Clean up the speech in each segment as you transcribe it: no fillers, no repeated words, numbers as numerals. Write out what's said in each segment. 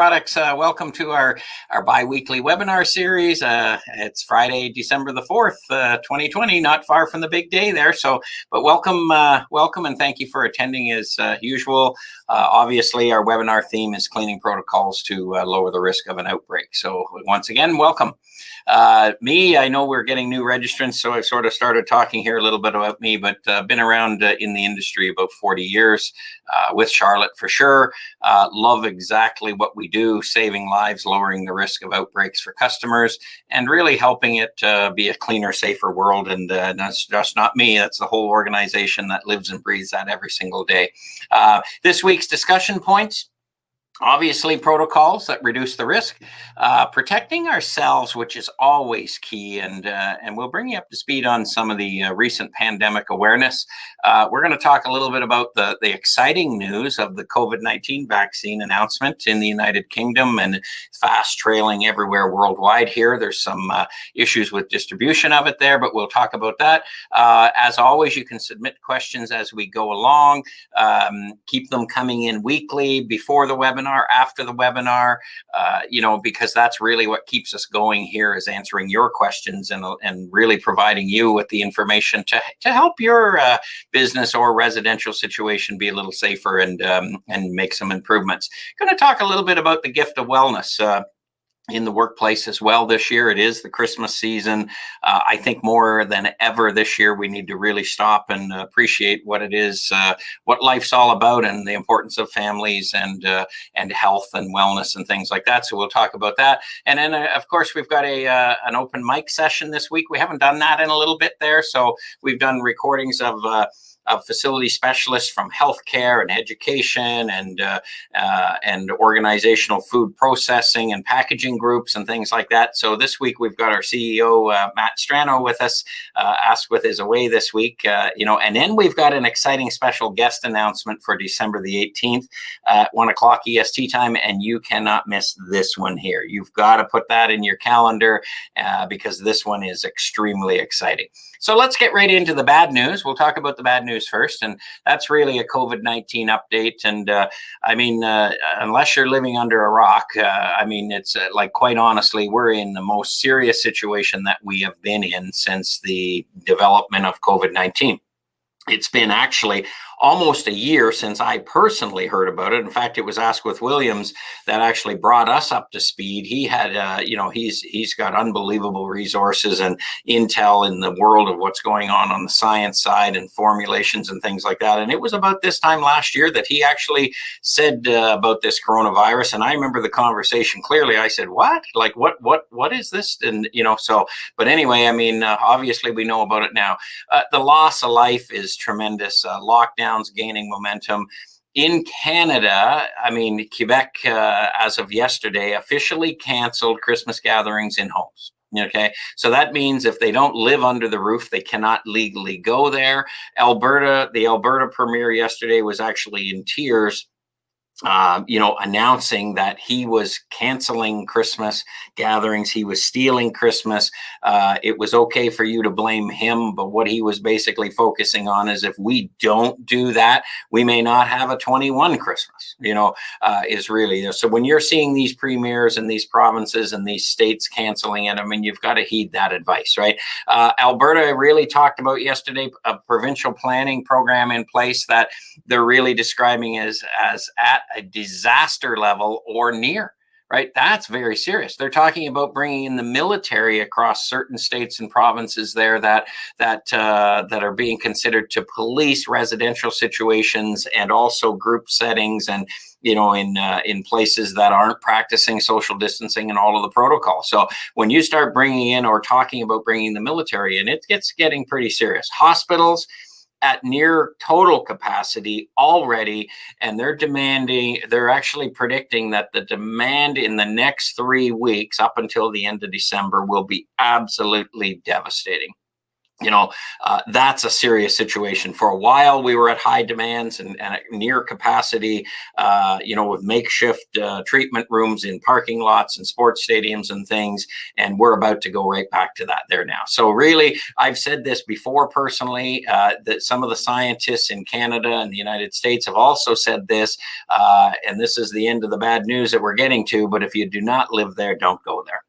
Products. Welcome to our bi-weekly webinar series. It's Friday, December the 4th, 2020, not far from the big day there. But welcome, and thank you for attending as usual. Obviously, our webinar theme is cleaning protocols to lower the risk of an outbreak. So once again, welcome. I know we're getting new registrants, so I've sort of started talking here a little bit about me, but been around in the industry about 40 years with Charlotte for sure. Love exactly what we do, saving lives, lowering the risk of outbreaks for customers, and really helping it be a cleaner, safer world. And that's just not me, that's the whole organization that lives and breathes that every single day. This week's discussion points: obviously, protocols that reduce the risk, protecting ourselves, which is always key, and we'll bring you up to speed on some of the recent pandemic awareness. We're going to talk a little bit about the exciting news of the COVID-19 vaccine announcement in the United Kingdom and fast trailing everywhere worldwide here. There's some issues with distribution of it there, but we'll talk about that. As always, you can submit questions as we go along. Keep them coming in weekly, before the webinar, after the webinar, because that's really what keeps us going here, is answering your questions and really providing you with the information to help your business or residential situation be a little safer and make some improvements. Going to talk a little bit about the gift of wellness in the workplace as well this year. It is the Christmas season. I think more than ever this year, we need to really stop and appreciate what it is, what life's all about, and the importance of families and health and wellness and things like that. So we'll talk about that. And then, of course, we've got an open mic session this week. We haven't done that in a little bit there. So we've done recordings of facility specialists from healthcare and education and organizational food processing and packaging groups and things like that. So this week we've got our CEO Matt Strano with us. Asquith is away this week, and then we've got an exciting special guest announcement for December the 18th at 1 o'clock EST time, and you cannot miss this one here. You've got to put that in your calendar because this one is extremely exciting. So let's get right into the bad news. We'll talk about the bad news first, and that's really a COVID-19 update. And unless you're living under a rock, it's like, quite honestly, we're in the most serious situation that we have been in since the development of COVID-19. It's been actually almost a year since I personally heard about it. In fact, it was Asquith Williams that actually brought us up to speed. He had, he's got unbelievable resources and intel in the world of what's going on the science side and formulations and things like that. And it was about this time last year that he actually said about this coronavirus. And I remember the conversation clearly. I said, what? Like, what is this? And, but anyway, obviously we know about it now. The loss of life is tremendous. Lockdowns gaining momentum. In Canada, Quebec, as of yesterday, officially canceled Christmas gatherings in homes. Okay, so that means if they don't live under the roof, they cannot legally go there. The Alberta Premier yesterday was actually in tears, announcing that he was canceling Christmas gatherings. He was stealing Christmas. It was okay for you to blame him, but what he was basically focusing on is, if we don't do that, we may not have a 21 Christmas, is really. So when you're seeing these premiers in these provinces and these states canceling it, you've got to heed that advice, right? Alberta really talked about yesterday a provincial planning program in place that they're really describing as at a disaster level or near, right? That's very serious. They're talking about bringing in the military across certain states and provinces there that are being considered to police residential situations and also group settings, and in places that aren't practicing social distancing and all of the protocols. So when you start bringing in or talking about bringing the military in, it gets getting pretty serious. Hospitals at near total capacity already, and they're actually predicting that the demand in the next 3 weeks up until the end of December will be absolutely devastating. that's a serious situation. For a while, we were at high demands and at near capacity, with makeshift treatment rooms in parking lots and sports stadiums and things. And we're about to go right back to that there now. So really, I've said this before personally, that some of the scientists in Canada and the United States have also said this, and this is the end of the bad news that we're getting to, but if you do not live there, don't go there.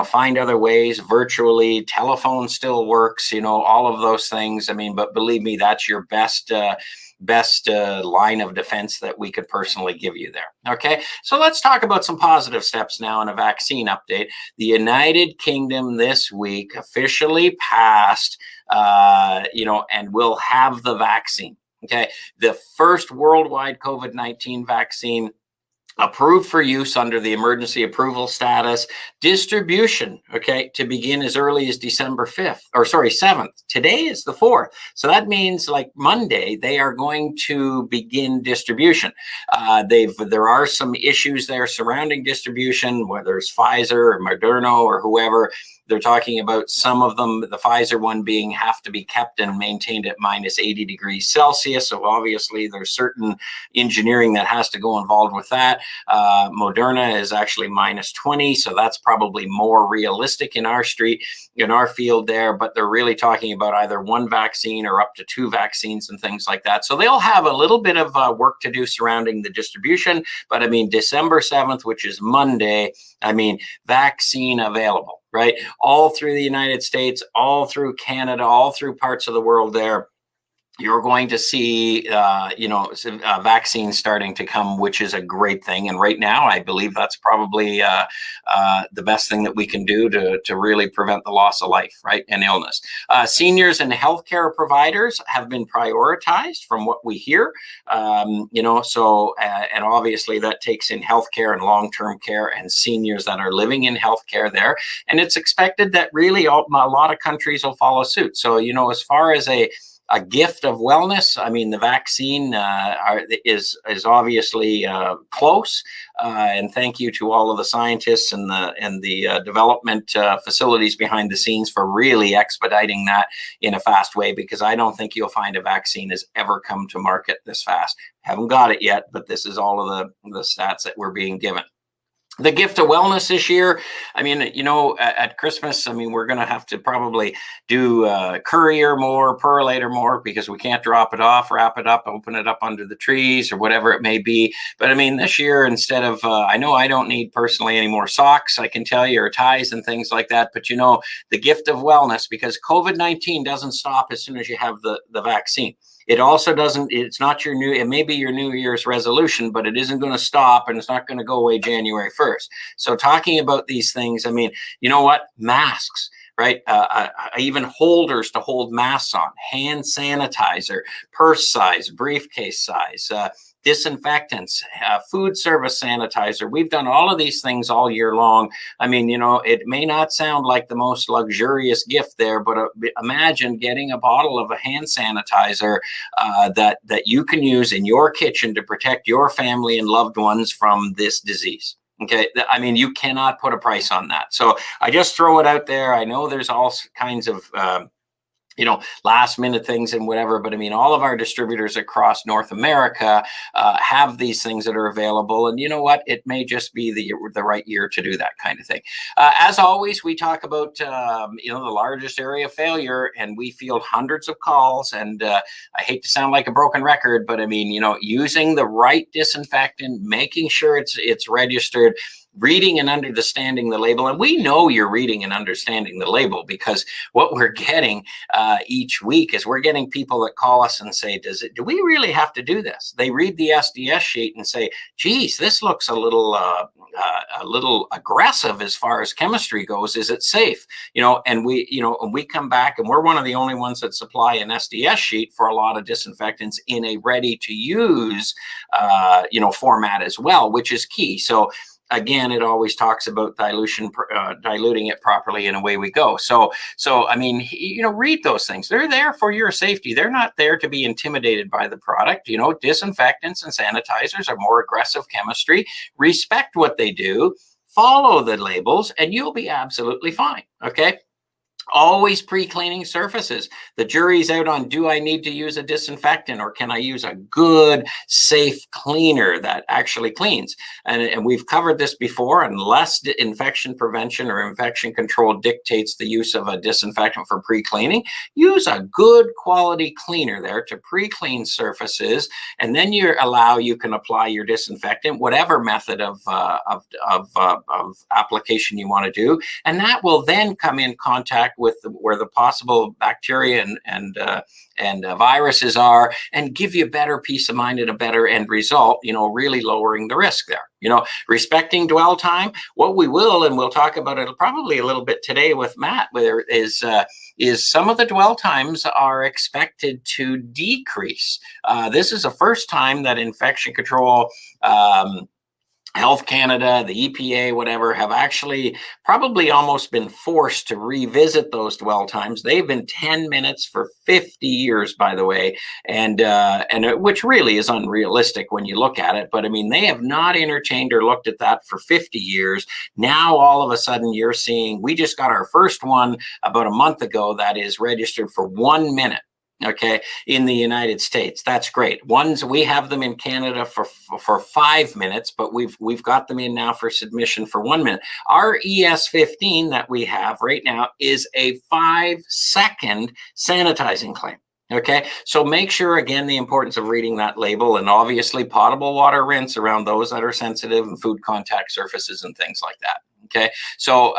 Find other ways virtually. Telephone still works, all of those things. I mean, but believe me, that's your best line of defense that we could personally give you there. Okay, so let's talk about some positive steps now in a vaccine update. The United Kingdom this week officially passed, and will have the vaccine. Okay, the first worldwide COVID-19 vaccine approved for use under the emergency approval status, distribution, to begin as early as December 7th. Today is the 4th. So that means like Monday, they are going to begin distribution. There are some issues there surrounding distribution, whether it's Pfizer or Moderna or whoever. They're talking about some of them, the Pfizer one have to be kept and maintained at minus 80 degrees Celsius. So obviously there's certain engineering that has to go involved with that. Moderna is actually minus 20. So that's probably more realistic in our field there. But they're really talking about either one vaccine or up to 2 vaccines and things like that. So they'll have a little bit of work to do surrounding the distribution. But I mean, December 7th, which is Monday, vaccine available, right? All through the United States, all through Canada, all through parts of the world there. You're going to see, vaccines starting to come, which is a great thing. And right now, I believe that's probably the best thing that we can do to really prevent the loss of life, right, and illness. Seniors and healthcare providers have been prioritized from what we hear, and obviously that takes in healthcare and long-term care and seniors that are living in healthcare there. And it's expected that really a lot of countries will follow suit. So, as far as a gift of wellness, the vaccine is obviously close, and thank you to all of the scientists and the development facilities behind the scenes for really expediting that in a fast way, because I don't think you'll find a vaccine has ever come to market this fast. Haven't got it yet, but this is all of the stats that we're being given. The gift of wellness this year, at Christmas, we're going to have to probably do courier more, perolator more, because we can't drop it off, wrap it up, open it up under the trees or whatever it may be. But this year, instead of, I know I don't need personally any more socks, I can tell you, or ties and things like that. But the gift of wellness, because COVID-19 doesn't stop as soon as you have the vaccine. It also doesn't, it's not it may be your New Year's resolution, but it isn't going to stop, and it's not going to go away January 1st. So talking about these things, masks, right? Even holders to hold masks on, hand sanitizer, purse size, briefcase size, disinfectants, food service sanitizer. We've done all of these things all year long. It may not sound like the most luxurious gift there, but imagine getting a bottle of a hand sanitizer that you can use in your kitchen to protect your family and loved ones from this disease. Okay, you cannot put a price on that. So I just throw it out there. I know there's all kinds of last minute things and whatever. But all of our distributors across North America have these things that are available. And you know what? It may just be the right year to do that kind of thing. As always, we talk about, the largest area of failure, and we field hundreds of calls. And I hate to sound like a broken record, but using the right disinfectant, making sure it's registered, reading and understanding the label. And we know you're reading and understanding the label, because what we're getting each week is we're getting people that call us and say, do we really have to do this? They read the SDS sheet and say, geez, this looks a little aggressive as far as chemistry goes. Is it safe? And we come back, and we're one of the only ones that supply an SDS sheet for a lot of disinfectants in a ready to use format as well, which is key. So again, it always talks about diluting it properly, and away we go. So read those things. They're there for your safety. They're not there to be intimidated by the product. Disinfectants and sanitizers are more aggressive chemistry. Respect what they do, follow the labels, and you'll be absolutely fine. Okay. Always pre-cleaning surfaces. The jury's out on, do I need to use a disinfectant, or can I use a good, safe cleaner that actually cleans? And we've covered this before. Unless infection prevention or infection control dictates the use of a disinfectant for pre-cleaning, use a good quality cleaner there to pre-clean surfaces, and then you can apply your disinfectant, whatever method of application you want to do, and that will then come in contact with where the possible bacteria and viruses are, and give you a better peace of mind and a better end result, really lowering the risk there. Respecting dwell time, what we will, and we'll talk about it probably a little bit today with Matt, where is some of the dwell times are expected to decrease. This is the first time that infection control, Health Canada, the EPA, whatever, have actually probably almost been forced to revisit those dwell times. They've been 10 minutes for 50 years, by the way, and which really is unrealistic when you look at it. But I mean, they have not entertained or looked at that for 50 years. Now, all of a sudden, you're seeing, we just got our first one about a month ago that is registered for 1 minute. Okay, in the United States, that's great. We have them in Canada for 5 minutes, but we've got them in now for submission for 1 minute. Our ES15 that we have right now is a 5-second sanitizing claim. Okay, so make sure, again, the importance of reading that label, and obviously potable water rinse around those that are sensitive, and food contact surfaces and things like that. Okay, so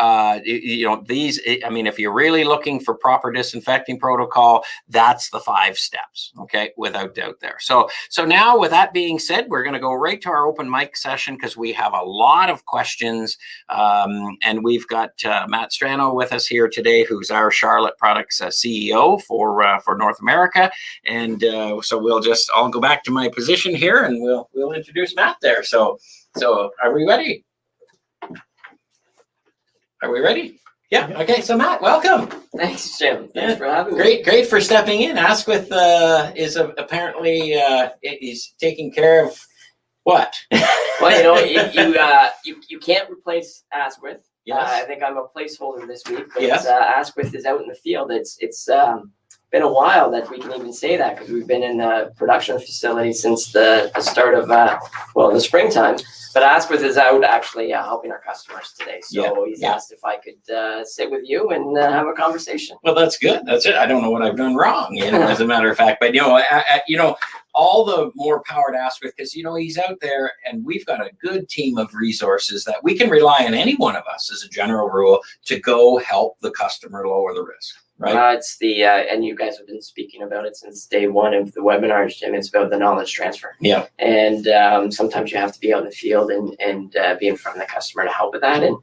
these, I mean, if you're really looking for proper disinfecting protocol, that's the 5 steps. Okay, without doubt there. So now, with that being said, we're going to go right to our open mic session, because we have a lot of questions, and we've got Matt Strano with us here today, who's our Charlotte Products CEO for North America, and so I'll go back to my position here, and we'll introduce Matt there. So are we ready? Are we ready? Yeah. Okay. So Matt, welcome. Thanks, Jim. Thanks for having me. Great for stepping in. Asquith is apparently he's taking care of what? Well, you can't replace Asquith. Yes. I think I'm a placeholder this week, but yes. Asquith is out in the field. It's been a while that we can even say that, because we've been in the production facility since the start of the springtime. But Asquith is out actually helping our customers today. So he's asked if I could sit with you and have a conversation. Well, that's good. That's it. I don't know what I've done wrong, as a matter of fact. But all the more power to Asquith, because he's out there, and we've got a good team of resources that we can rely on, any one of us as a general rule, to go help the customer lower the risk. Right. It's the and you guys have been speaking about it since day one of the webinars, Jim. It's about the knowledge transfer. Yeah. And sometimes you have to be out in the field and be in front of the customer to help with that. And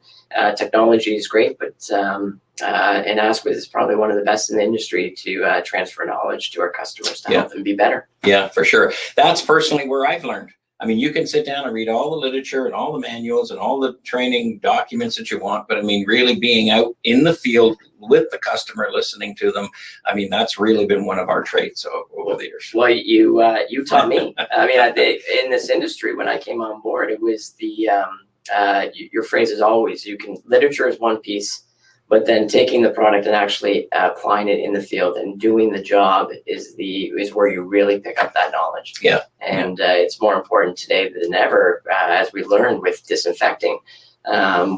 technology is great, but and Asquith is probably one of the best in the industry to transfer knowledge to our customers to help them be better. Yeah, for sure. That's personally where I've learned. I mean, you can sit down and read all the literature and all the manuals and all the training documents that you want, but I mean, really being out in the field with the customer, listening to them, I mean, that's really been one of our traits over the years. Well, you taught me. I mean, in this industry, when I came on board, it was your phrase is always, literature is one piece, but then taking the product and actually applying it in the field and doing the job is where you really pick up that knowledge. Yeah. And it's more important today than ever, as we learn with disinfecting,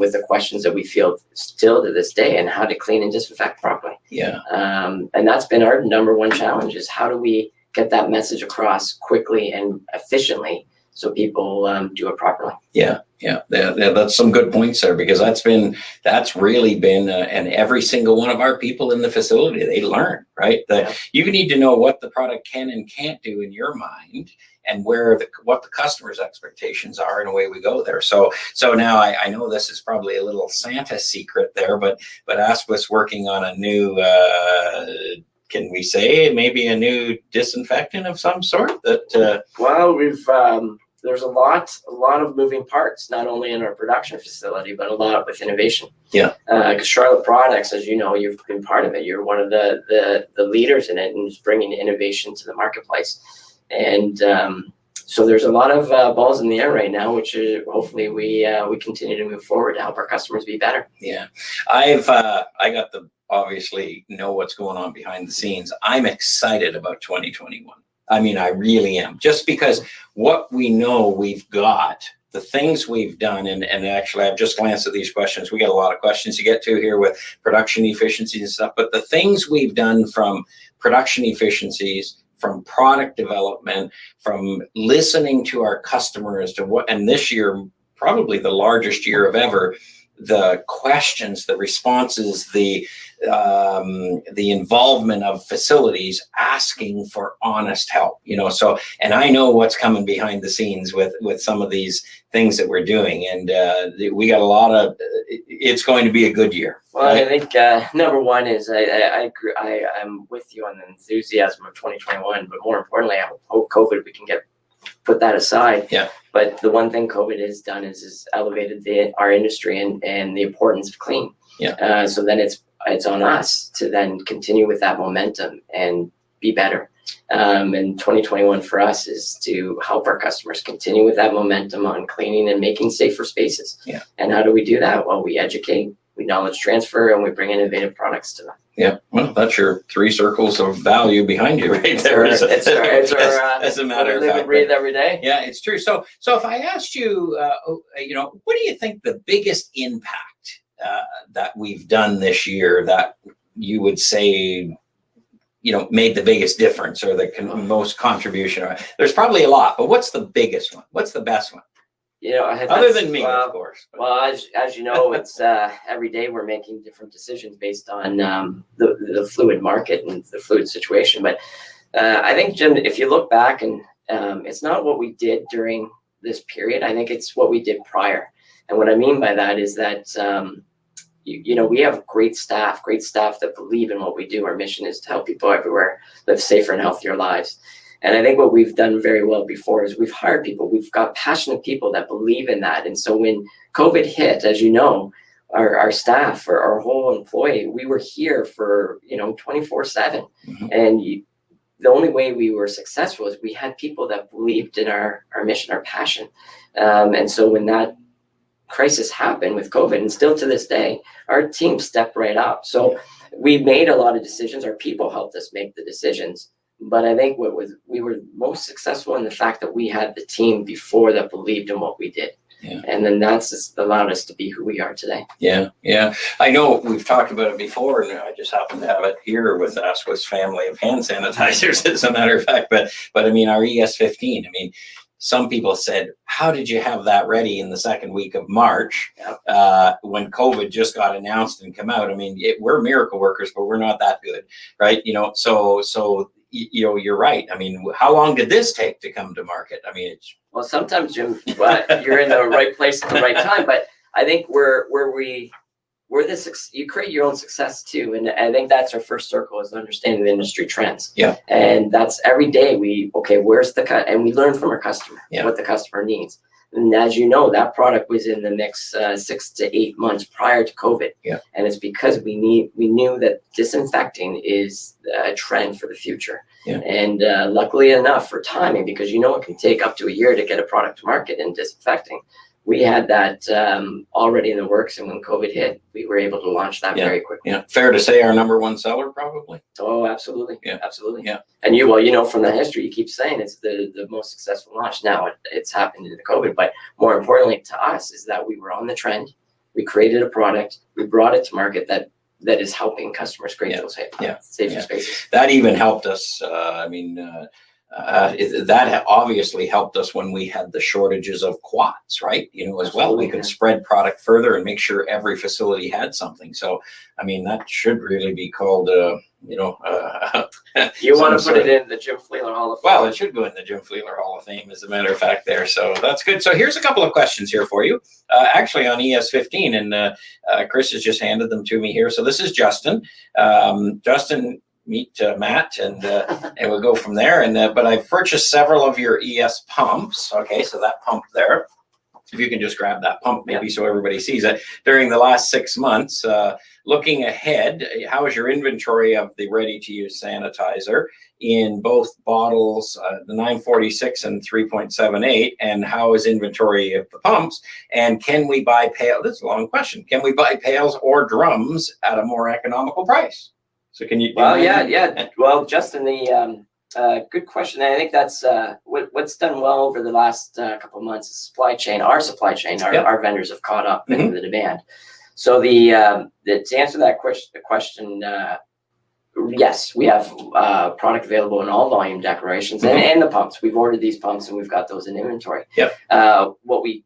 with the questions that we field still to this day, and how to clean and disinfect properly. Yeah. And that's been our number one challenge, is how do we get that message across quickly and efficiently so people do it properly. Yeah. That's some good points there, because that's really been, and every single one of our people in the facility, they learn, right? That you need to know what the product can and can't do in your mind, and what the customer's expectations are, and away we go there. So now I know this is probably a little Santa secret there, but Asquith's working on a new, can we say maybe a new disinfectant of some sort that? Well, we've. There's a lot of moving parts, not only in our production facility, but a lot with innovation. Yeah. Because Charlotte Products, as you know, you've been part of it. You're one of the leaders in it, and is bringing innovation to the marketplace. And so there's a lot of balls in the air right now, which hopefully we continue to move forward to help our customers be better. Yeah, I got the obviously know what's going on behind the scenes. I'm excited about 2021. I mean, I really am, just because what we know we've got, the things we've done, and actually I've just glanced at these questions. We got a lot of questions to get to here with production efficiencies and stuff, but the things we've done, from production efficiencies, from product development, from listening to our customers, to what, and this year, probably the largest year of ever, the questions, the responses, the involvement of facilities asking for honest help, so, and I know what's coming behind the scenes with some of these things that we're doing, and we got a lot of, it's going to be a good year. Well, right? I think number one is I'm with you on the enthusiasm of 2021, but more importantly, I hope COVID, we can put that aside. Yeah. But the one thing COVID has done is elevated our industry and the importance of clean. Yeah. So then it's on us to then continue with that momentum and be better. And 2021 for us is to help our customers continue with that momentum on cleaning and making safer spaces. Yeah. And how do we do that? Well, we educate, we knowledge transfer, and we bring innovative products to them. Yeah, well, that's your 3 circles of value behind you right there. It's our as a matter of live fact. And breathe every day. Yeah, it's true. So if I asked you, what do you think the biggest impact that we've done this year that you would say, made the biggest difference, or the most contribution? There's probably a lot, but what's the biggest one? What's the best one? Other than me, of course. Well, as you know, it's every day we're making different decisions based on the fluid market and the fluid situation. But I think, Jim, if you look back, and it's not what we did during this period, I think it's what we did prior. And what I mean by that is that we have great staff that believe in what we do. Our mission is to help people everywhere live safer and healthier lives. And I think what we've done very well before is we've hired people. We've got passionate people that believe in that. And so when COVID hit, as you know, our staff, or our whole employee, we were here for 24/7. Mm-hmm. And the only way we were successful is we had people that believed in our mission, our passion. And so when that crisis happened with COVID, and still to this day, our team stepped right up. So we made a lot of decisions. Our people helped us make the decisions. But I think we were most successful in the fact that we had the team before that believed in what we did. Yeah. And then that's just allowed us to be who we are today. Yeah. I know we've talked about it before, and I just happen to have it here with us, with family of hand sanitizers, as a matter of fact. But I mean, our ES15, some people said, how did you have that ready in the second week of March? Yep. When COVID just got announced and come out? We're miracle workers, but we're not that good, right? So you're right. How long did this take to come to market? Well, sometimes, Jim, you're in the right place at the right time. But I think you create your own success too. And I think that's our first circle, is understanding the industry trends. Yeah. And that's every day where's the cut? And we learn from our customer, what the customer needs. And as you know, that product was in the mix 6 to 8 months prior to COVID. Yeah. And it's because we knew that disinfecting is a trend for the future. Yeah. And luckily enough for timing, because it can take up to a year to get a product to market in disinfecting. We had that already in the works, and when COVID hit, we were able to launch that very quickly. Yeah, fair to say our number one seller, probably. Oh, absolutely. Yeah, absolutely. Yeah, and from the history, you keep saying it's the most successful launch. Now it's happened in the COVID, but more importantly to us is that we were on the trend. We created a product. We brought it to market that is helping customers create those safer spaces. That even helped us. That obviously helped us when we had the shortages of quads, right? As well. We could spread product further and make sure every facility had something. So, that should really be called, you want to put it in the Jim Fleeler Hall of Fame. Well, it should go in the Jim Fleeler Hall of Fame, as a matter of fact, there. So that's good. So here's a couple of questions here for you, actually on ES15, and Chris has just handed them to me here. So this is Justin. Justin, meet Matt, and we'll go from there. But I've purchased several of your ES pumps. Okay, so that pump there. if you can just grab that pump maybe so everybody sees it. During the last 6 months, looking ahead, how is your inventory of the ready-to-use sanitizer in both bottles, the 946 and 3.78, and how is inventory of the pumps? And can we buy pails? This is a long question. Can we buy pails or drums at a more economical price? So can you? Well, yeah. Well, Justin, good question. I think that's what's done well over the last couple of months is supply chain. Our supply chain, our vendors have caught up in the demand. So to answer that question, yes, we have product available in all volume declarations and the pumps. We've ordered these pumps and we've got those in inventory. What we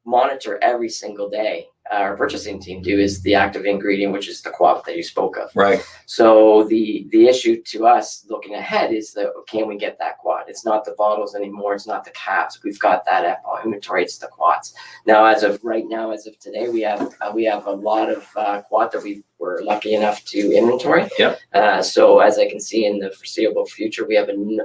monitor every single day, our purchasing team do, is the active ingredient, which is the quat that you spoke of. Right. So the issue to us looking ahead is that, can we get that quat? It's not the bottles anymore. It's not the caps. We've got that at inventory. It's the quats. Now, as of today, we have a lot of quat that we were lucky enough to inventory. So as I can see in the foreseeable future, we have an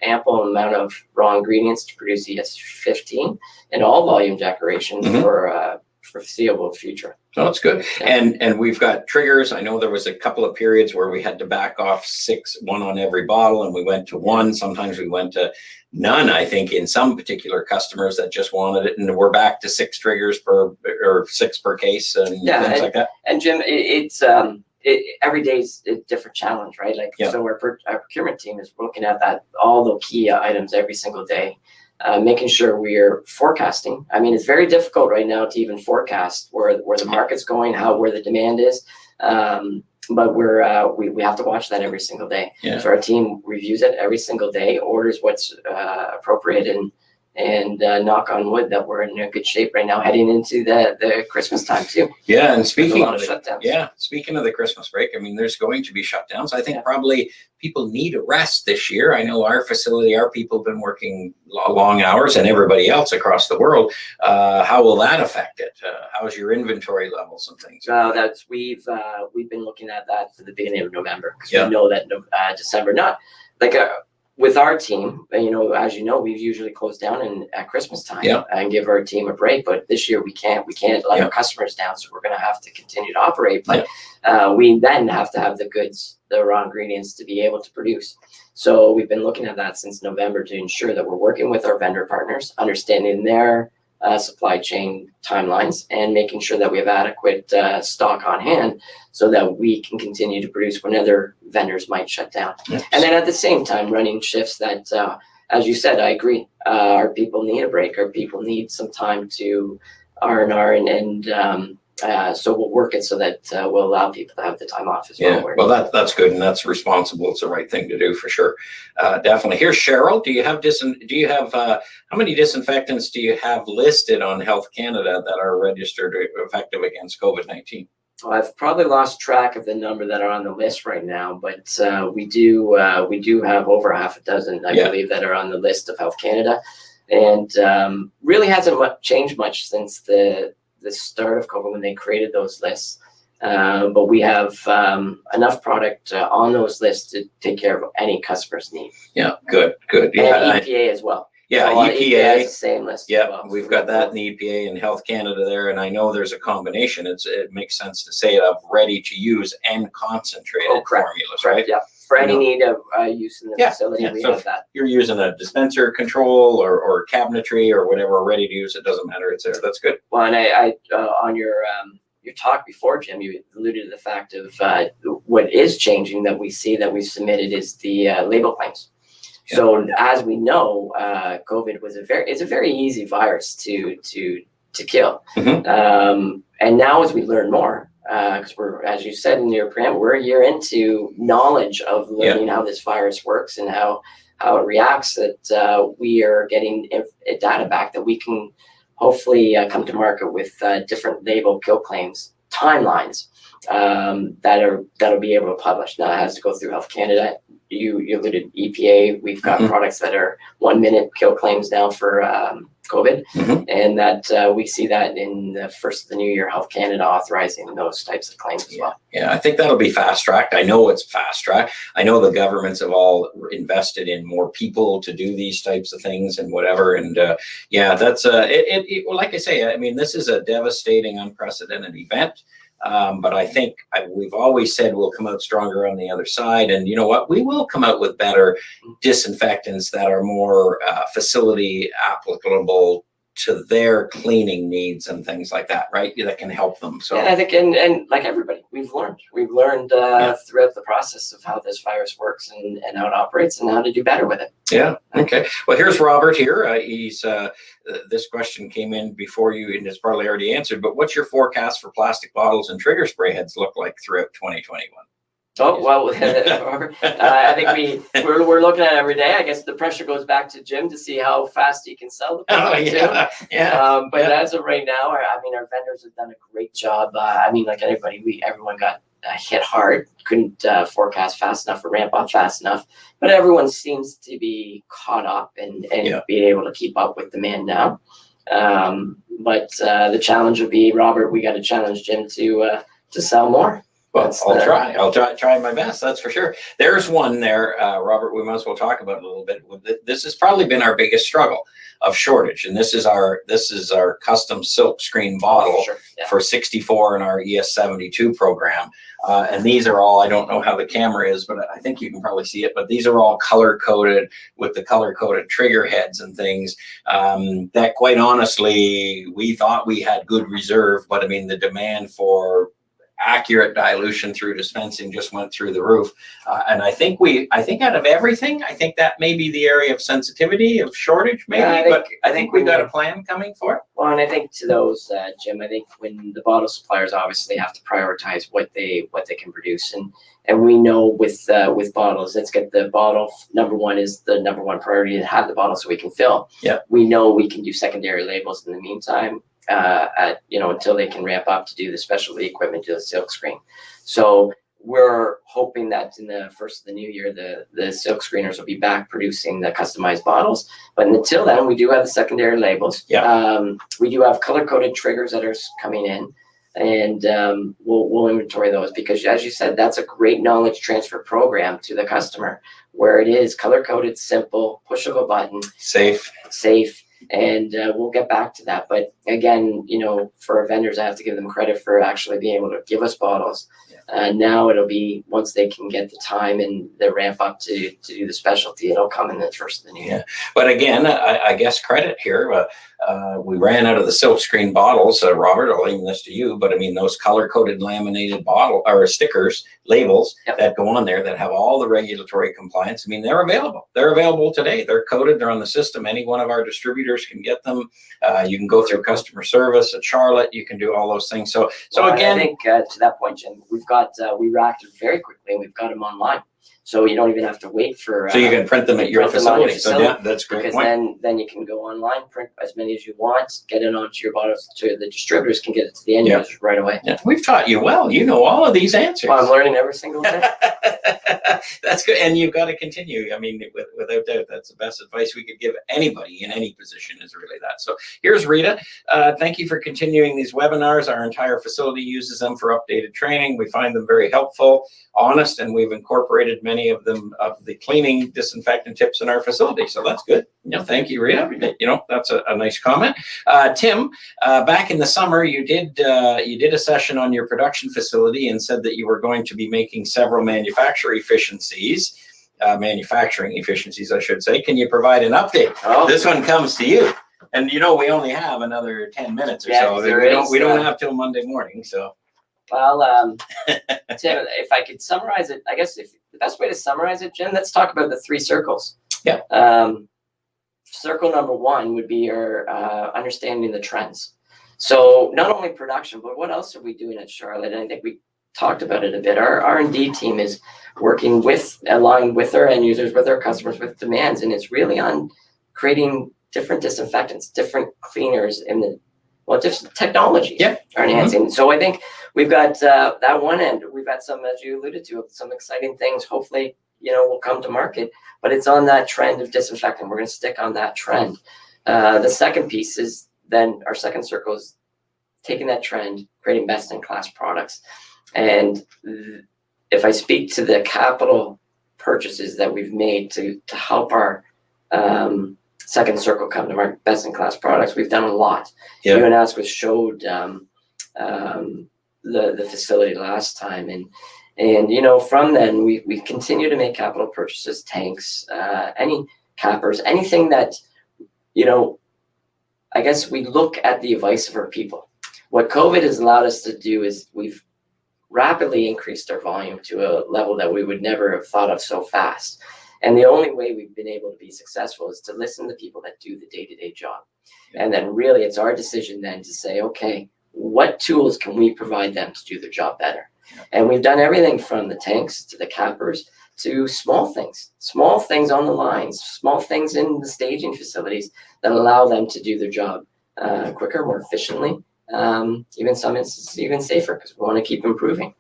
ample amount of raw ingredients to produce ES15 in all volume declarations for foreseeable future. So that's good. And we've got triggers. I know there was a couple of periods where we had to back off 6, 1 on every bottle, and we went to 1. Sometimes we went to none, I think, in some particular customers that just wanted it, and we're back to 6 triggers or 6 per case and things like that. And Jim, it's every day's a different challenge, right? So our procurement team is looking at all the key items every single day. Making sure we are forecasting. I mean, it's very difficult right now to even forecast where the market's going, where the demand is. But we have to watch that every single day. So our team reviews it every single day, orders what's appropriate, and knock on wood that we're in a good shape right now heading into the Christmas time too. Yeah, and speaking of shutdowns. Speaking of the Christmas break, I mean, there's going to be shutdowns. I think probably people need a rest this year. I know our facility, our people have been working long hours, and everybody else across the world. How will that affect it? How's your inventory levels and things? We've been looking at that for the beginning of November, because we know that December, not like with our team, as you know, we've usually closed down at Christmas time and give our team a break. But this year we can't let our customers down, so we're going to have to continue to operate. But we then have to have the goods, the raw ingredients, to be able to produce. So we've been looking at that since November to ensure that we're working with our vendor partners, understanding their supply chain timelines, and making sure that we have adequate stock on hand so that we can continue to produce when other vendors might shut down. And then at the same time running shifts that, as you said, I agree, our people need a break. Our people need some time to R&R, and so we'll work it so that we'll allow people to have the time off as well. Well, that's good, and that's responsible. It's the right thing to do for sure. Definitely. Here's Cheryl. Do you have how many disinfectants do you have listed on Health Canada that are registered effective against COVID-19? Well, I've probably lost track of the number that are on the list right now, but we do have over half a dozen, I believe, that are on the list of Health Canada, and really hasn't changed much since the start of COVID when they created those lists. But we have enough product on those lists to take care of any customer's need. Yeah, good. And EPA as well. Yeah, so EPA has the same list. Yeah, well, we've got that in the EPA and Health Canada there, and I know there's a combination. It makes sense to say it, of ready to use and concentrated formulas, right? Yeah, for any need of use in the facility, we have that. You're using a dispenser control or cabinetry or whatever, ready to use, it doesn't matter. It's there. That's good. Well, and I on your talk before, Jim, you alluded to the fact of what is changing that we see that we've submitted is the label claims. So as we know, COVID is a very easy virus to kill. And now as we learn more, because we're, as you said in your preamble, we're a year into knowledge of learning how this virus works and how it reacts, that we are getting data back that we can hopefully come to market with different label kill claims timelines that'll be able to publish. Now it has to go through Health Canada. you alluded EPA. We've got products that are 1 minute kill claims now for COVID, and that we see that in the first of the new year, Health Canada authorizing those types of claims as well. Yeah, I think that'll be fast tracked. I know it's fast tracked. I know the governments have all invested in more people to do these types of things and whatever. And yeah, that's like I say, I mean, this is a devastating, unprecedented event. But I think we've always said we'll come out stronger on the other side. And you know what? We will come out with better disinfectants that are more facility applicable to their cleaning needs and things like that, right? That can help them. So yeah, I think, and like everybody, we've learned throughout the process of how this virus works and how it operates and how to do better with it. Yeah. Okay. Well, here's Robert here. He's this question came in before you, and it's probably already answered. But what's your forecast for plastic bottles and trigger spray heads look like throughout 2021? Oh, well, I think we're looking at it every day. I guess the pressure goes back to Jim to see how fast he can sell the product. But as of right now, I mean, our vendors have done a great job. I mean, like anybody, everyone got hit hard, couldn't forecast fast enough or ramp up fast enough. But everyone seems to be caught up and being able to keep up with demand now. But the challenge would be, Robert, we got to challenge Jim to sell more. Well, I'll try my best. That's for sure. There's one there, Robert, we might as well talk about it a little bit. This has probably been our biggest struggle of shortage. And this is our custom silk screen bottle for 64 in our ES72 program. And these are all, I don't know how the camera is, but I think you can probably see it, but these are all color coded with the color coded trigger heads and things that quite honestly, we thought we had good reserve, but I mean, the demand for accurate dilution through dispensing just went through the roof. And I think out of everything, I think that may be the area of sensitivity of shortage, maybe, but I think we've got a plan coming for it. Well, and I think to those, Jim, I think when the bottle suppliers obviously have to prioritize what they can produce. And we know with bottles, let's get the bottle. Number one is the number one priority to have the bottle so we can fill. Yeah. We know we can do secondary labels in the meantime. Until they can ramp up to do the specialty equipment to the silk screen. So we're hoping that in the first of the new year, the silk screeners will be back producing the customized bottles. But until then, we do have the secondary labels. Yeah. We do have color-coded triggers that are coming in, and we'll inventory those because, as you said, that's a great knowledge transfer program to the customer where it is color-coded, simple, push of a button, safe. And we'll get back to that. But again, for our vendors, I have to give them credit for actually being able to give us bottles. Now it'll be, once they can get the time and the ramp up to do the specialty, it'll come in the first of the new year. But again, I guess credit here. We ran out of the silk screen bottles, Robert, I'll leave this to you, but I mean, those color-coded laminated bottle or stickers, labels that go on there that have all the regulatory compliance. I mean, they're available. They're available today. They're coded. They're on the system. Any one of our distributors can get them. You can go through customer service at Charlotte. You can do all those things. So again, I think to that point, Jim, we reacted very quickly and we've got them online. So you don't even have to wait for. So you can print them at your facility. So yeah, that's a great because point. then you can go online, print as many as you want, get it onto your bottles. To the distributors can get it to the end users right away. Yeah, we've taught you well. You know all of these answers. Well, I'm learning every single day. That's good, and you've got to continue. I mean, without doubt, that's the best advice we could give anybody in any position is really that. So here's Rita. Thank you for continuing these webinars. Our entire facility uses them for updated training. We find them very helpful, honest, and we've incorporated many of them of the cleaning disinfectant tips in our facility. So that's good. Thank you, Rita. That's a nice comment. Tim, back in the summer, you did a session on your production facility and said that you were going to be making several manufacturing efficiencies, I should say. Can you provide an update? Oh. This one comes to you. And we only have another 10 minutes or so. We don't have till Monday morning. So. Well, Tim, if I could summarize it, I guess the best way to summarize it, Jim, let's talk about the three circles. Yeah. Circle number one would be your understanding the trends. So not only production, but what else are we doing at Charlotte? And I think we talked about it a bit. Our R&D team is working along with our end users, with our customers, with demands, and it's really on creating different disinfectants, different cleaners, different technologies are enhancing. Mm-hmm. So I think we've got that one end. We've got some, as you alluded to, some exciting things. Hopefully, will come to market, but it's on that trend of disinfectant. We're going to stick on that trend. The second piece is then our second circle is taking that trend, creating best-in-class products. And if I speak to the capital purchases that we've made to help our second circle come to market, best-in-class products, we've done a lot. Yeah. You and Asquith showed the facility last time, and from then we continue to make capital purchases, tanks, any cappers, anything that I guess we look at the advice of our people. What COVID has allowed us to do is we've rapidly increased our volume to a level that we would never have thought of so fast. And the only way we've been able to be successful is to listen to people that do the day-to-day job. Yeah. And then really it's our decision then to say, okay, what tools can we provide them to do their job better? Yeah. And we've done everything from the tanks to the cappers to small things on the lines, small things in the staging facilities that allow them to do their job quicker, more efficiently, even some instances even safer, because we want to keep improving.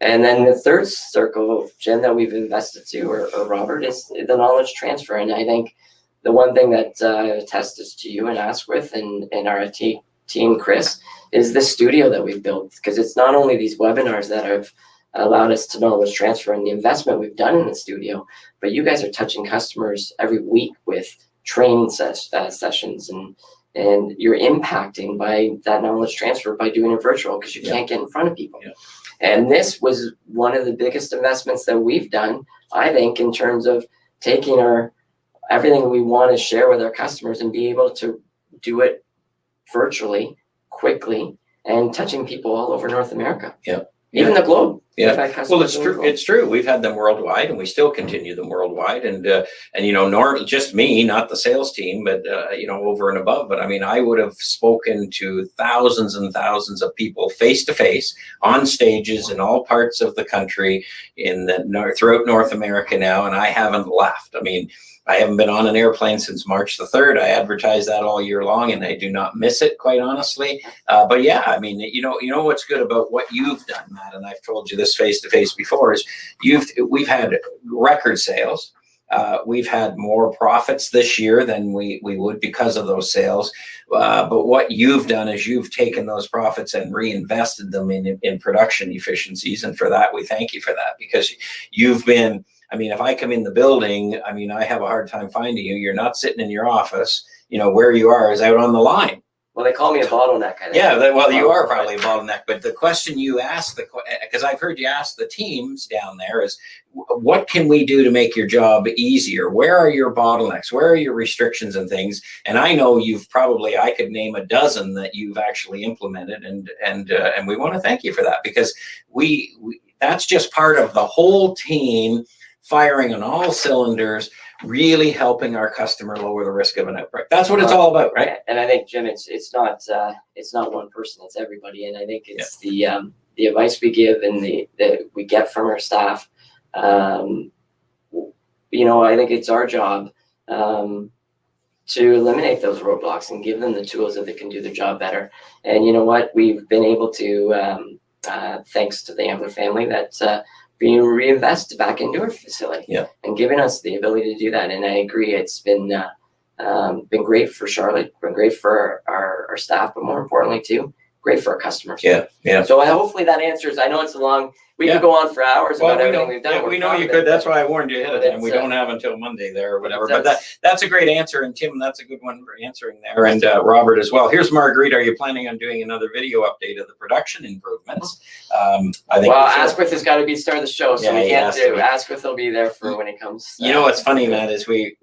And then the third circle, Jim, that we've invested to, or Robert, is the knowledge transfer. And I think the one thing that attests to you and Asquith and our team, Chris, is the studio that we've built, because it's not only these webinars that have allowed us to knowledge transfer and the investment we've done in the studio, but you guys are touching customers every week with training sessions, and you're impacting by that knowledge transfer by doing it virtual, because you can't get in front of people. Yeah. And this was one of the biggest investments that we've done, I think, in terms of taking everything we want to share with our customers and be able to do it virtually, quickly, and touching people all over North America. Yeah. Even the globe. Yeah. Well, it's true. It's true. We've had them worldwide, and we still continue them worldwide. And just me, not the sales team, but over and above. But I mean, I would have spoken to thousands and thousands of people face to face on stages in all parts of the country throughout North America now, and I haven't left. I mean, I haven't been on an airplane since March the 3rd. I advertise that all year long, and I do not miss it, quite honestly. But yeah, I mean, what's good about what you've done, Matt, and I've told you this face to face before, is we've had record sales. We've had more profits this year than we would because of those sales. But what you've done is you've taken those profits and reinvested them in production efficiencies. And for that, we thank you for that, because you've been, I mean, if I come in the building, I mean, I have a hard time finding you. You're not sitting in your office. Where you are is out on the line. Well, they call me a bottleneck. Yeah, well, you are probably a bottleneck. But the question you asked, because I've heard you ask the teams down there, is what can we do to make your job easier? Where are your bottlenecks? Where are your restrictions and things? And I know I could name a dozen that you've actually implemented, and we want to thank you for that, because we that's just part of the whole team firing on all cylinders, really helping our customer lower the risk of an outbreak. That's what it's all about, right? And I think, Jim, it's not one person, it's everybody. And I think it's the advice we give and that we get from our staff. I think it's our job to eliminate those roadblocks and give them the tools that they can do their job better. And you know what? We've been able to, thanks to the Ambler family, that being reinvested back into our facility, and giving us the ability to do that. And I agree, it's been great for Charlotte, been great for our staff, but more importantly too, great for our customers. Yeah. So hopefully that answers. I know it's a long. We could go on for hours about everything we've done. Yeah, we know you could. That's why I warned you ahead of time. We don't have until Monday there or whatever. But that's a great answer. And Tim, that's a good one for answering there. And Robert as well. Here's Marguerite. Are you planning on doing another video update of the production improvements? I think. Well, Asquith has got to be star of the show, so we can't do. Asquith will be there for when it comes. What's funny, Matt, is we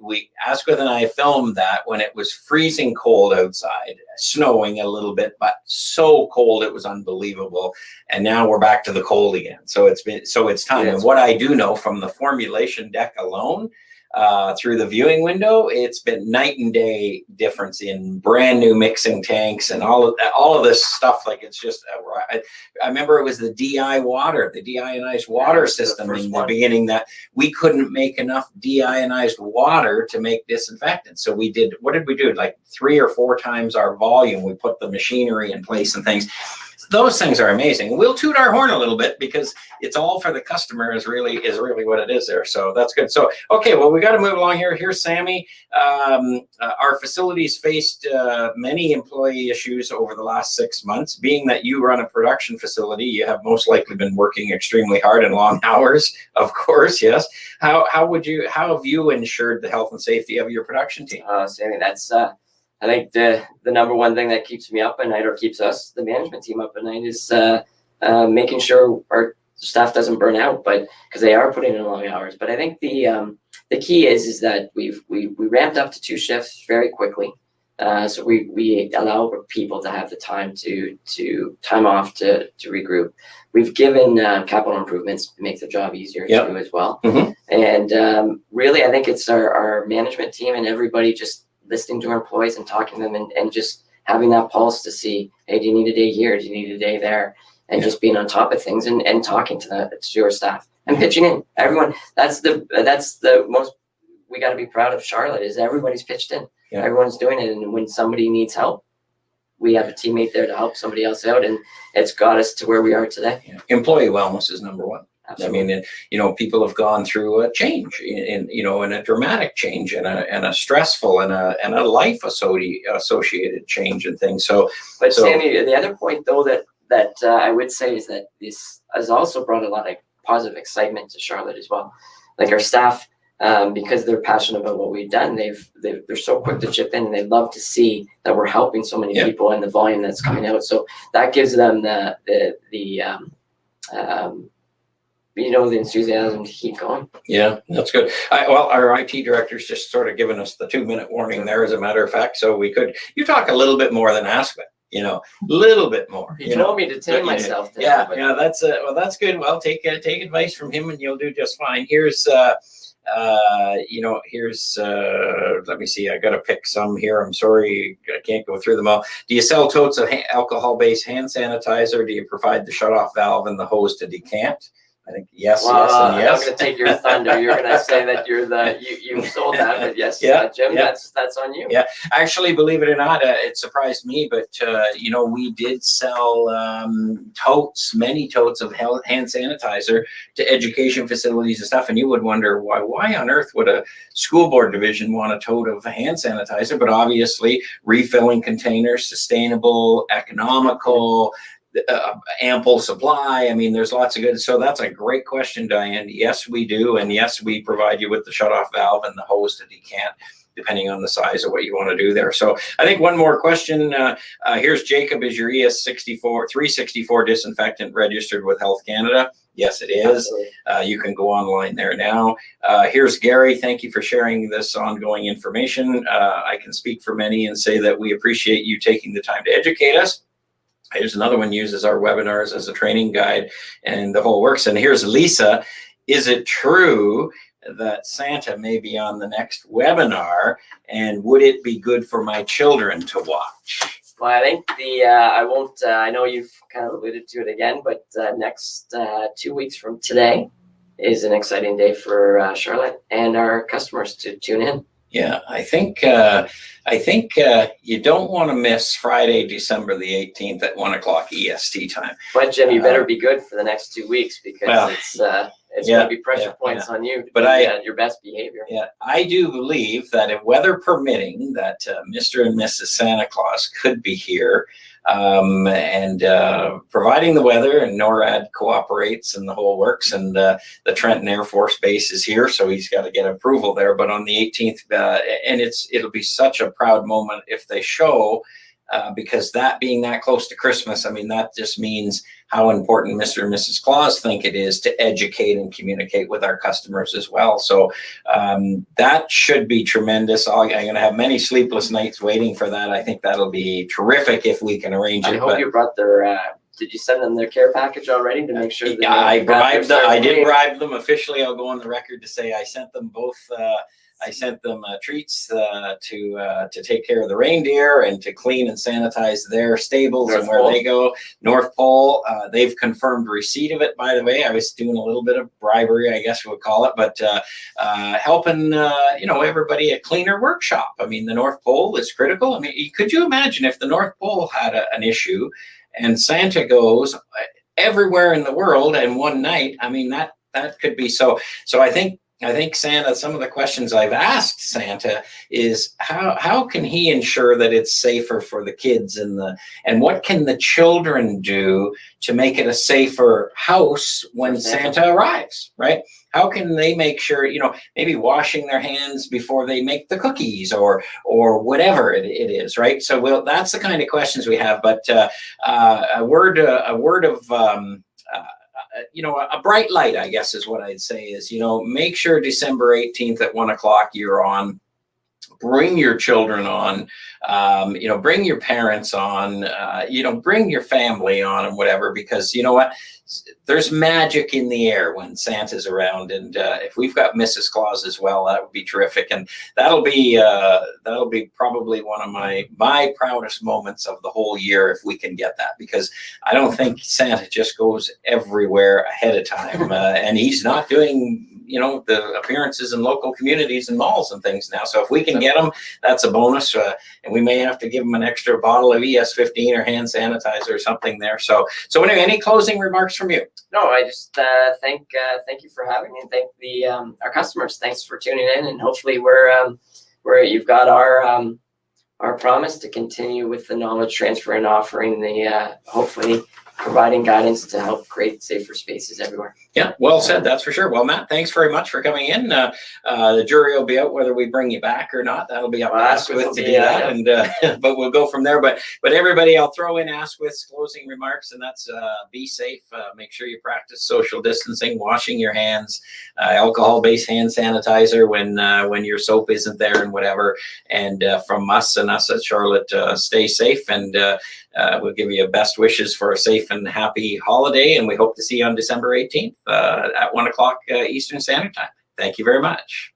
Asquith and I filmed that when it was freezing cold outside, snowing a little bit, but so cold it was unbelievable. And now we're back to the cold again. So it's time. And what I do know from the formulation deck alone, through the viewing window, it's been night and day difference in brand new mixing tanks and all of this stuff. Like, it's just, I remember it was the deionized water system in the beginning, that we couldn't make enough deionized water to make disinfectant. So what did we do? Like 3 or 4 times our volume. We put the machinery in place and things. those things are amazing. We'll toot our horn a little bit because it's all for the customer is really what it is there. So that's good. So, okay, well, we got to move along here. Here's Sammy. Our facilities faced many employee issues over the last 6 months. Being that you run a production facility, you have most likely been working extremely hard and long hours, of course, yes. How have you ensured the health and safety of your production team? Sammy, that's I think the number one thing that keeps me up at night, or keeps us, the management team, up at night, is making sure our staff doesn't burn out, but because they are putting in long hours. But I think the key is that we ramped up to 2 shifts very quickly. So we allow people to have the time to time off to regroup. We've given capital improvements to make the job easier too as well. And really, I think it's our management team and everybody just listening to our employees and talking to them and just having that pulse to see, hey, do you need a day here? Do you need a day there? And just being on top of things and talking to your staff and pitching in. Everyone, that's the most, we got to be proud of Charlotte, is everybody's pitched in. Everyone's doing it. And when somebody needs help, we have a teammate there to help somebody else out. And it's got us to where we are today. Employee wellness is number one. Absolutely. I mean, people have gone through a change in a dramatic change and a stressful and a life associated change and things. But Sammy, the other point though that I would say is that this has also brought a lot of positive excitement to Charlotte as well. Like our staff, because they're passionate about what we've done, they're so quick to chip in, and they love to see that we're helping so many people and the volume that's coming out. So that gives them the enthusiasm to keep going. Yeah, that's good. Well, our IT director's just sort of given us the 2-minute warning there, as a matter of fact. So you talk a little bit more than ask it. A little bit more. He told me to tame myself. That's that's good. Well, take advice from him, and you'll do just fine. Here's let me see. I got to pick some here. I'm sorry, I can't go through them all. Do you sell totes of alcohol-based hand sanitizer? Do you provide the shut-off valve and the hose to decant? I think yes, yes, and yes. I'm going to take your thunder. You're going to say that you sold that, but yes, Jim, that's on you. Yeah, actually, believe it or not, it surprised me, but we did sell many totes of hand sanitizer to education facilities and stuff, and you would wonder why on earth would a school board division want a tote of hand sanitizer? But obviously, refilling containers, sustainable, economical. Ample supply. I mean, there's lots of good. So that's a great question, Diane. Yes, we do. And yes, we provide you with the shutoff valve and the hose to decant, depending on the size of what you want to do there. So I think one more question. Here's Jacob. Is your ES64 364 disinfectant registered with Health Canada? Yes, it is. You can go online there now. Here's Gary. Thank you for sharing this ongoing information. I can speak for many and say that we appreciate you taking the time to educate us. Here's another one, uses our webinars as a training guide and the whole works. And here's Lisa. Is it true that Santa may be on the next webinar, and would it be good for my children to watch? Well, I think I know you've kind of alluded to it again, but next 2 weeks from today is an exciting day for Charlotte and our customers to tune in. Yeah, I think you don't want to miss Friday, December the 18th at 1:00 EST time. But Jim, you better be good for the next 2 weeks, because it's going to be pressure points on you to be your best behavior. Yeah, I do believe that if weather permitting, that Mr. and Mrs. Santa Claus could be here. And providing the weather, and NORAD cooperates and the whole works, and the Trenton Air Force Base is here, so he's got to get approval there. But on the 18th, and it'll be such a proud moment if they show, because that being that close to Christmas, I mean, that just means how important Mr. and Mrs. Claus think it is to educate and communicate with our customers as well. So that should be tremendous. I'm going to have many sleepless nights waiting for that. I think that'll be terrific if we can arrange it. I hope you brought their, did you send them their care package already to make sure that I bribed them. I did bribe them officially. I'll go on the record to say I sent them both. I sent them treats to take care of the reindeer and to clean and sanitize their stables and where they go. North Pole, they've confirmed receipt of it, by the way. I was doing a little bit of bribery, I guess we'll call it, but helping everybody a cleaner workshop. I mean, the North Pole is critical. I mean, could you imagine if the North Pole had an issue and Santa goes everywhere in the world in one night. I mean, that could be so. So I think Santa, some of the questions I've asked Santa is how can he ensure that it's safer for the kids and what can the children do to make it a safer house when Santa arrives, right? How can they make sure, maybe washing their hands before they make the cookies or whatever it is, right? So that's the kind of questions we have. But a word of a bright light, I guess, is what I'd say is, make sure December 18th at 1 o'clock you're on. Bring your children on, bring your parents on, bring your family on and whatever, because you know what? There's magic in the air when Santa's around, and if we've got Mrs. Claus as well, that would be terrific, and that'll be probably one of my proudest moments of the whole year if we can get that, because I don't think Santa just goes everywhere ahead of time, and he's not doing the appearances in local communities and malls and things now. So if we can get them, that's a bonus, and we may have to give them an extra bottle of ES15 or hand sanitizer or something there. So anyway, any closing remarks from you? No, I just thank you for having me, and thank our customers. Thanks for tuning in, and hopefully you've got our promise to continue with the knowledge transfer and offering the hopefully providing guidance to help create safer spaces everywhere. Yeah, well said. That's for sure. Well, Matt, thanks very much for coming in. The jury will be out whether we bring you back or not. That'll be up to Asquith to do that, and but we'll go from there. But everybody, I'll throw in Asquith's closing remarks, and that's be safe. Make sure you practice social distancing, washing your hands, alcohol-based hand sanitizer when your soap isn't there, and whatever. And from us and us at Charlotte, stay safe, and we'll give you best wishes for a safe and happy holiday, and we hope to see you on December 18th at 1 o'clock Eastern Standard Time. Thank you very much.